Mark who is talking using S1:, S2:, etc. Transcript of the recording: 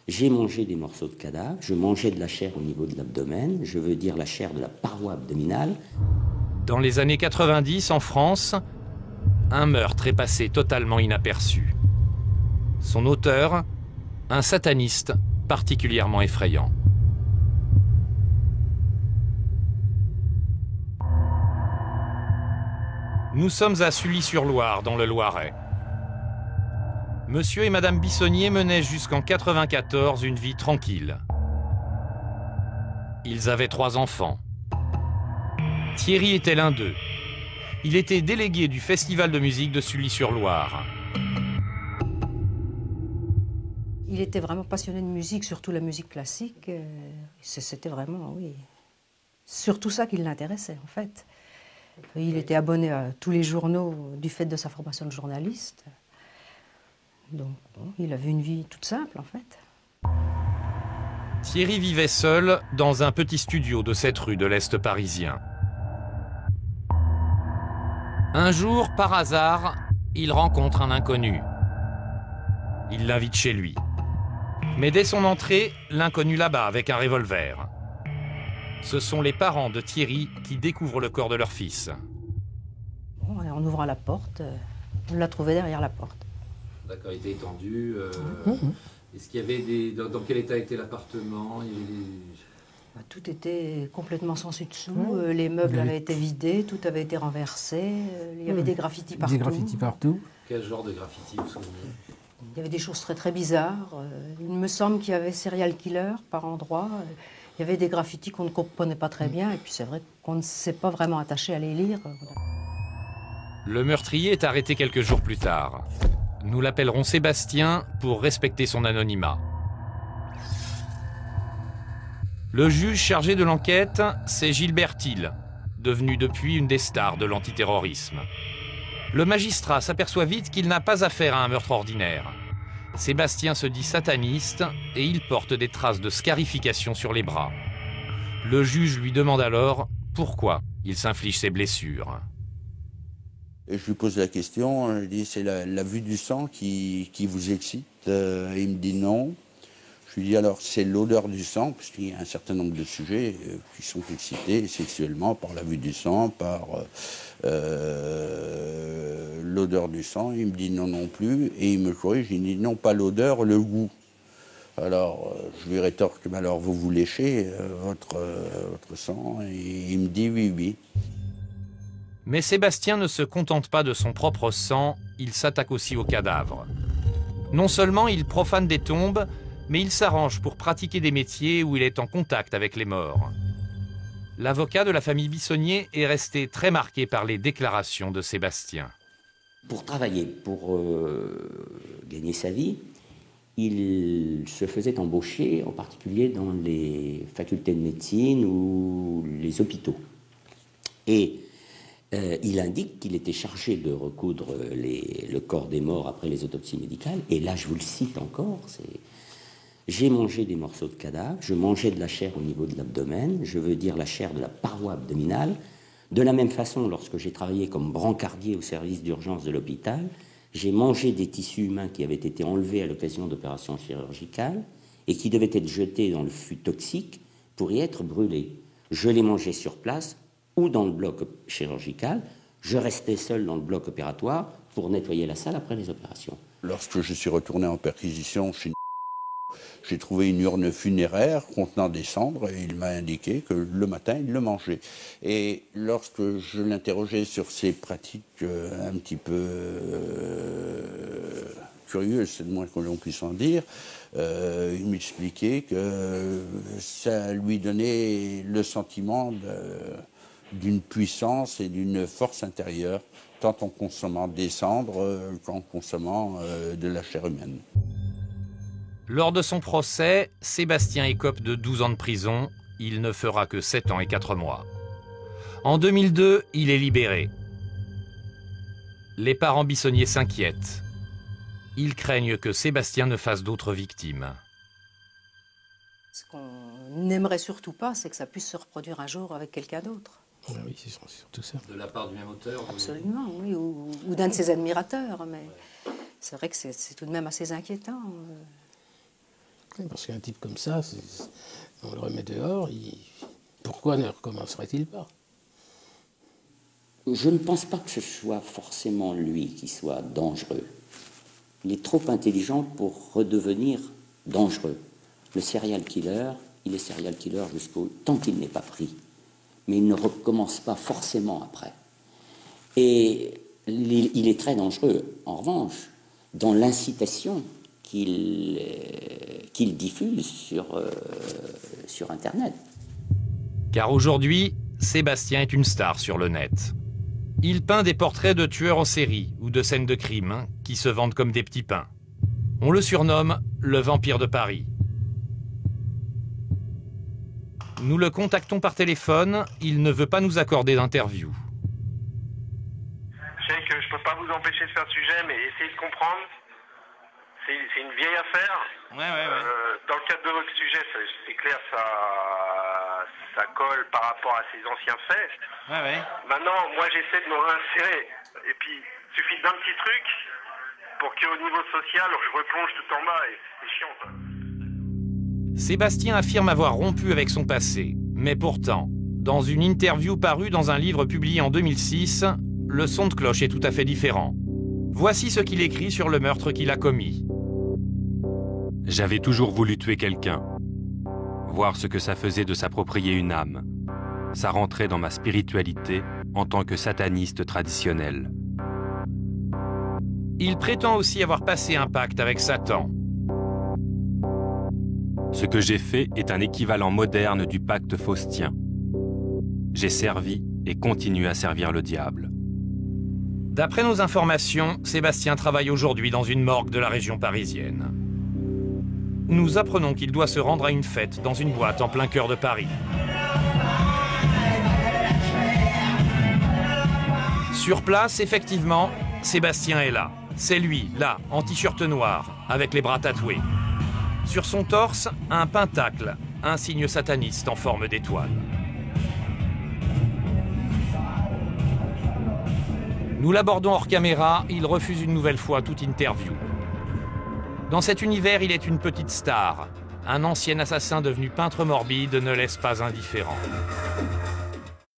S1: J'ai mangé des morceaux de cadavre, je mangeais de la chair au niveau de l'abdomen, je veux dire la chair de la paroi abdominale.
S2: Dans les années 90, en France, un meurtre est passé totalement inaperçu. Son auteur, un sataniste particulièrement effrayant. Nous sommes à Sully-sur-Loire, dans le Loiret. Monsieur et Madame Bissonnier menaient jusqu'en 94 une vie tranquille. Ils avaient 3 enfants. Thierry était l'un d'eux. Il était délégué du festival de musique de Sully-sur-Loire.
S3: Il était vraiment passionné de musique, surtout la musique classique. C'était vraiment, oui, surtout ça qui l'intéressait en fait. Il était abonné à tous les journaux du fait de sa formation de journaliste. Donc bon, il avait une vie toute simple en fait.
S2: Thierry vivait seul dans un petit studio de cette rue de l'Est parisien. Un jour, par hasard, il rencontre un inconnu. Il l'invite chez lui. Mais dès son entrée, l'inconnu l'abat avec un revolver. Ce sont les parents de Thierry qui découvrent le corps de leur fils.
S3: Bon, et en ouvrant la porte, on l'a trouvé derrière la porte.
S4: D'accord, il était étendu. Est-ce qu'il y avait des... Dans quel état était l'appartement?
S3: Tout était complètement sans dessus-dessous. Les meubles avaient été vidés, tout avait été renversé. Il y avait des graffitis partout.
S5: Des graffitis partout.
S4: Quel genre de graffiti, vous vous souvenez?
S3: Il y avait des choses très très bizarres. Il me semble qu'il y avait serial killer par endroits. Il y avait des graffitis qu'on ne comprenait pas très bien. Et puis c'est vrai qu'on ne s'est pas vraiment attaché à les lire.
S2: Le meurtrier est arrêté quelques jours plus tard. Nous l'appellerons Sébastien pour respecter son anonymat. Le juge chargé de l'enquête, c'est Gilbert Thiel, devenu depuis une des stars de l'antiterrorisme. Le magistrat s'aperçoit vite qu'il n'a pas affaire à un meurtre ordinaire. Sébastien se dit sataniste et il porte des traces de scarification sur les bras. Le juge lui demande alors pourquoi il s'inflige ces blessures.
S6: Et je lui pose la question, je lui dis c'est la vue du sang qui vous excite? Il me dit non. Je lui dis alors c'est l'odeur du sang, parce qu'il y a un certain nombre de sujets qui sont excités sexuellement par la vue du sang, par l'odeur du sang. Il me dit non non plus, et il me corrige, il me dit non pas l'odeur, le goût. Alors je lui rétorque, mais alors vous léchez votre sang? Et il me dit oui oui.
S2: Mais Sébastien ne se contente pas de son propre sang, il s'attaque aussi aux cadavres. Non seulement il profane des tombes, mais il s'arrange pour pratiquer des métiers où il est en contact avec les morts. L'avocat de la famille Bissonnier est resté très marqué par les déclarations de Sébastien.
S1: Pour travailler, pour gagner sa vie, il se faisait embaucher, en particulier dans les facultés de médecine ou les hôpitaux. Et il indique qu'il était chargé de recoudre le corps des morts après les autopsies médicales. Et là, je vous le cite encore, c'est... J'ai mangé des morceaux de cadavre, je mangeais de la chair au niveau de l'abdomen, je veux dire la chair de la paroi abdominale. De la même façon, lorsque j'ai travaillé comme brancardier au service d'urgence de l'hôpital, j'ai mangé des tissus humains qui avaient été enlevés à l'occasion d'opérations chirurgicales et qui devaient être jetés dans le fût toxique pour y être brûlés. Je les mangeais sur place ou dans le bloc chirurgical. Je restais seul dans le bloc opératoire pour nettoyer la salle après les opérations.
S6: Lorsque je suis retourné en perquisition chez j'ai trouvé une urne funéraire contenant des cendres et il m'a indiqué que le matin, il le mangeait. Et lorsque je l'interrogeais sur ces pratiques un petit peu curieuses, c'est le moins que l'on puisse en dire, il m'expliquait que ça lui donnait le sentiment d'une puissance et d'une force intérieure, tant en consommant des cendres qu'en consommant de la chair humaine.
S2: Lors de son procès, Sébastien écope de 12 ans de prison. Il ne fera que 7 ans et 4 mois. En 2002, il est libéré. Les parents Bissonnier s'inquiètent. Ils craignent que Sébastien ne fasse d'autres victimes.
S3: Ce qu'on n'aimerait surtout pas, c'est que ça puisse se reproduire un jour avec quelqu'un d'autre.
S5: Oui, c'est surtout ça.
S4: De la part du même auteur?
S3: Absolument, oui, ou d'un de ses admirateurs. Mais c'est vrai que c'est tout de même assez inquiétant.
S5: Oui, parce qu'un type comme ça, on le remet dehors, pourquoi ne recommencerait-il pas?
S1: Je ne pense pas que ce soit forcément lui qui soit dangereux. Il est trop intelligent pour redevenir dangereux. Le serial killer, il est serial killer jusqu'au tant qu'il n'est pas pris. Mais il ne recommence pas forcément après. Et il est très dangereux, en revanche, dans l'incitation qu'il diffuse sur Internet.
S2: Car aujourd'hui, Sébastien est une star sur le net. Il peint des portraits de tueurs en série ou de scènes de crime qui se vendent comme des petits pains. On le surnomme le vampire de Paris. Nous le contactons par téléphone, il ne veut pas nous accorder d'interview.
S7: Je sais que je peux pas vous empêcher de faire le sujet, mais essayez de comprendre. C'est une vieille affaire.
S2: Ouais.
S7: Dans le cadre de votre sujet, c'est clair, ça colle par rapport à ces anciens faits.
S2: Ouais.
S7: Maintenant, moi, j'essaie de me réinsérer. Et puis, il suffit d'un petit truc pour qu'au niveau social, je replonge tout en bas et c'est chiant, quoi.
S2: Sébastien affirme avoir rompu avec son passé. Mais pourtant, dans une interview parue dans un livre publié en 2006, le son de cloche est tout à fait différent. Voici ce qu'il écrit sur le meurtre qu'il a commis.
S8: J'avais toujours voulu tuer quelqu'un, voir ce que ça faisait de s'approprier une âme. Ça rentrait dans ma spiritualité en tant que sataniste traditionnel.
S2: Il prétend aussi avoir passé un pacte avec Satan.
S8: Ce que j'ai fait est un équivalent moderne du pacte faustien. J'ai servi et continue à servir le diable.
S2: D'après nos informations, Sébastien travaille aujourd'hui dans une morgue de la région parisienne. Nous apprenons qu'il doit se rendre à une fête dans une boîte en plein cœur de Paris. Sur place, effectivement, Sébastien est là. C'est lui, là, en t-shirt noir, avec les bras tatoués. Sur son torse, un pentacle, un signe sataniste en forme d'étoile. Nous l'abordons hors caméra, il refuse une nouvelle fois toute interview. Dans cet univers, il est une petite star. Un ancien assassin devenu peintre morbide ne laisse pas indifférent.